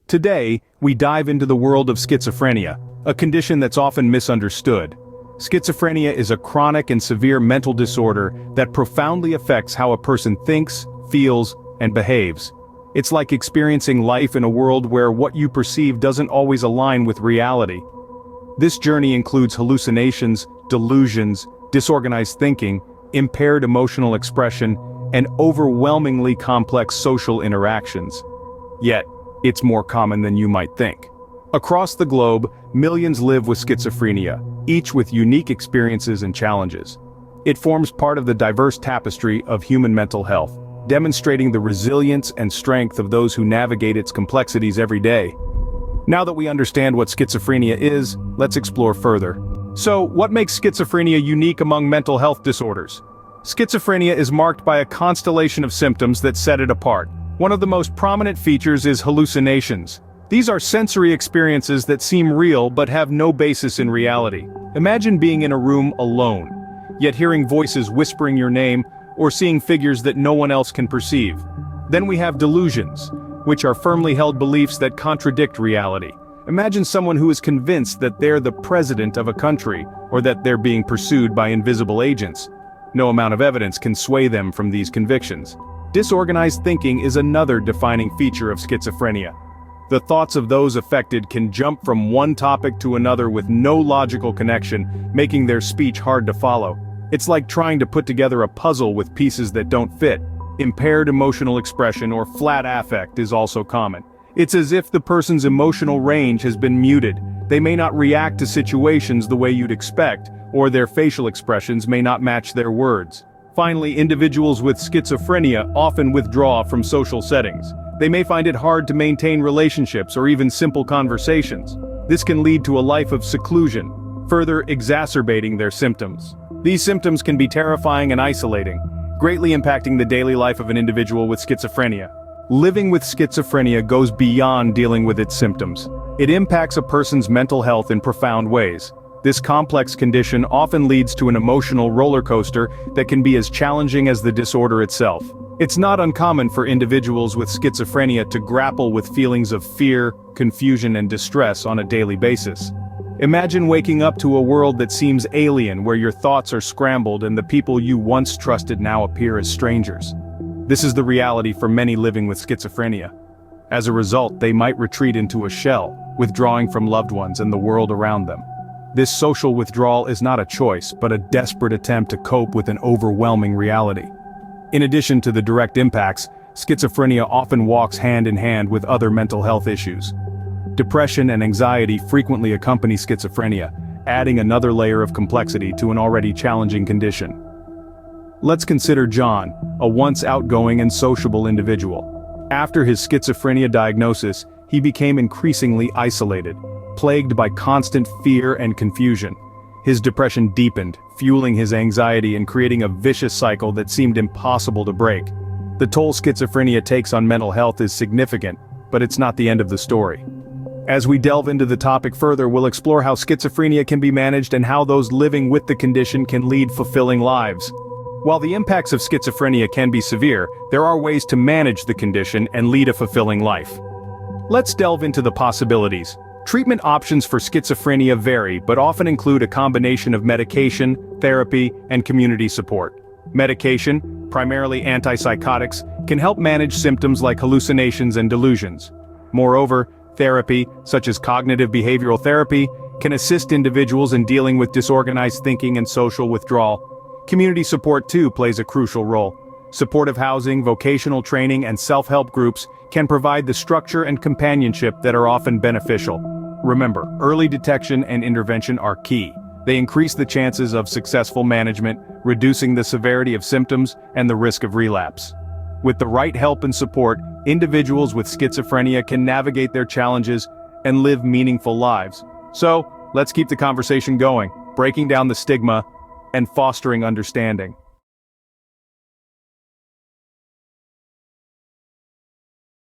Today, we dive into the world of schizophrenia, a condition that's often misunderstood. Schizophrenia is a chronic and severe mental disorder that profoundly affects how a person thinks, feels, and behaves. It's like experiencing life in a world where what you perceive doesn't always align with reality. This journey includes hallucinations, delusions, disorganized thinking, impaired emotional expression, and overwhelmingly complex social interactions. Yet, it's more common than you might think. Across the globe, millions live with schizophrenia, each with unique experiences and challenges. It forms part of the diverse tapestry of human mental health, demonstrating the resilience and strength of those who navigate its complexities every day. Now that we understand what schizophrenia is, let's explore further. So, what makes schizophrenia unique among mental health disorders? Schizophrenia is marked by a constellation of symptoms that set it apart. One of the most prominent features is hallucinations. These are sensory experiences that seem real but have no basis in reality. Imagine being in a room alone, yet hearing voices whispering your name or seeing figures that no one else can perceive. Then we have delusions, which are firmly held beliefs that contradict reality. Imagine someone who is convinced that they're the president of a country, or that they're being pursued by invisible agents. No amount of evidence can sway them from these convictions. Disorganized thinking is another defining feature of schizophrenia. The thoughts of those affected can jump from one topic to another with no logical connection, making their speech hard to follow. It's like trying to put together a puzzle with pieces that don't fit. Impaired emotional expression or flat affect is also common. It's as if the person's emotional range has been muted. They may not react to situations the way you'd expect, or their facial expressions may not match their words. Finally, individuals with schizophrenia often withdraw from social settings. They may find it hard to maintain relationships or even simple conversations. This can lead to a life of seclusion, further exacerbating their symptoms. These symptoms can be terrifying and isolating, greatly impacting the daily life of an individual with schizophrenia. Living with schizophrenia goes beyond dealing with its symptoms. It impacts a person's mental health in profound ways. This complex condition often leads to an emotional roller coaster that can be as challenging as the disorder itself. It's not uncommon for individuals with schizophrenia to grapple with feelings of fear, confusion, and distress on a daily basis. Imagine waking up to a world that seems alien, where your thoughts are scrambled and the people you once trusted now appear as strangers. This is the reality for many living with schizophrenia. As a result, they might retreat into a shell, withdrawing from loved ones and the world around them. This social withdrawal is not a choice, but a desperate attempt to cope with an overwhelming reality. In addition to the direct impacts, schizophrenia often walks hand in hand with other mental health issues. Depression and anxiety frequently accompany schizophrenia, adding another layer of complexity to an already challenging condition. Let's consider John, a once outgoing and sociable individual. After his schizophrenia diagnosis, he became increasingly isolated, plagued by constant fear and confusion. His depression deepened, fueling his anxiety and creating a vicious cycle that seemed impossible to break. The toll schizophrenia takes on mental health is significant, but it's not the end of the story. As we delve into the topic further, we'll explore how schizophrenia can be managed and how those living with the condition can lead fulfilling lives. While the impacts of schizophrenia can be severe, there are ways to manage the condition and lead a fulfilling life. Let's delve into the possibilities. Treatment options for schizophrenia vary, but often include a combination of medication, therapy, and community support. Medication, primarily antipsychotics, can help manage symptoms like hallucinations and delusions. Moreover, therapy, such as cognitive behavioral therapy, can assist individuals in dealing with disorganized thinking and social withdrawal. Community support too plays a crucial role. Supportive housing, vocational training, and self-help groups can provide the structure and companionship that are often beneficial. Remember, early detection and intervention are key. They increase the chances of successful management, reducing the severity of symptoms and the risk of relapse. With the right help and support, individuals with schizophrenia can navigate their challenges and live meaningful lives. So, let's keep the conversation going, breaking down the stigma and fostering understanding.